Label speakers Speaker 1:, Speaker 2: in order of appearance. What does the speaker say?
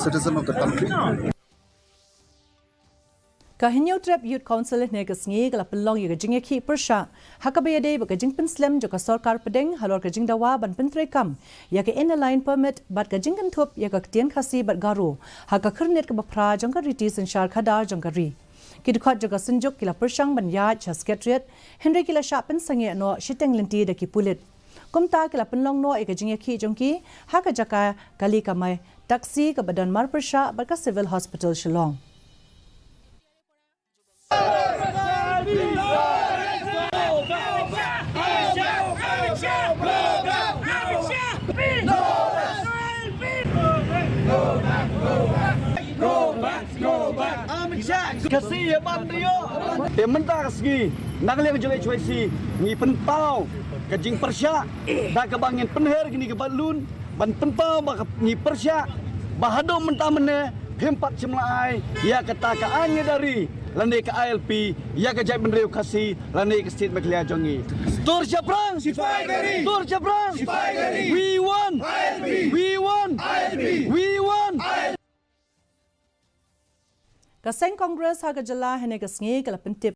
Speaker 1: citizen of the country.
Speaker 2: Hynniewtrep Youth Council ne kasngi kala Pynlong ye Jingiakhih persha hakabe de ba Jingkuman slam jo ka Sorkar Pdeng Halor ka Jingdawa ban Pintrekam ya ka in line permit bat ka Jingiakhih ya ka KHASI bat garu haka khirnet ka bapra jong ka riti sanshar khada jong ka ri kidkhat jo ka sunjuk kila pershang ban ya secretariat Henry kila shapen sange no shiteng linti de ki pulit kumta kila Pynlong no e ka Jingiakhih jong ki haka jaka kali kamai taxi ka badan mar persha bat ka civil hospital Shillong.
Speaker 3: KHASI ya bandio. Mentah segi nagliang jelai cuisi ni pentau ke jing persya dah ke bangin penher gini ke balun ban pentau ba ni persya bahado mentah mene hempat semlai ya kata ka anya dari lande ke ALP ya ke jai benreu KHASI lande ke state maklia jongi tur japrang
Speaker 1: Sifai gari
Speaker 3: tur japrang
Speaker 1: Sifai gari
Speaker 3: we won
Speaker 1: ALP
Speaker 3: we won
Speaker 1: ALP
Speaker 3: we won
Speaker 2: Kaseng Congress haga jala hene kasngi kala pentip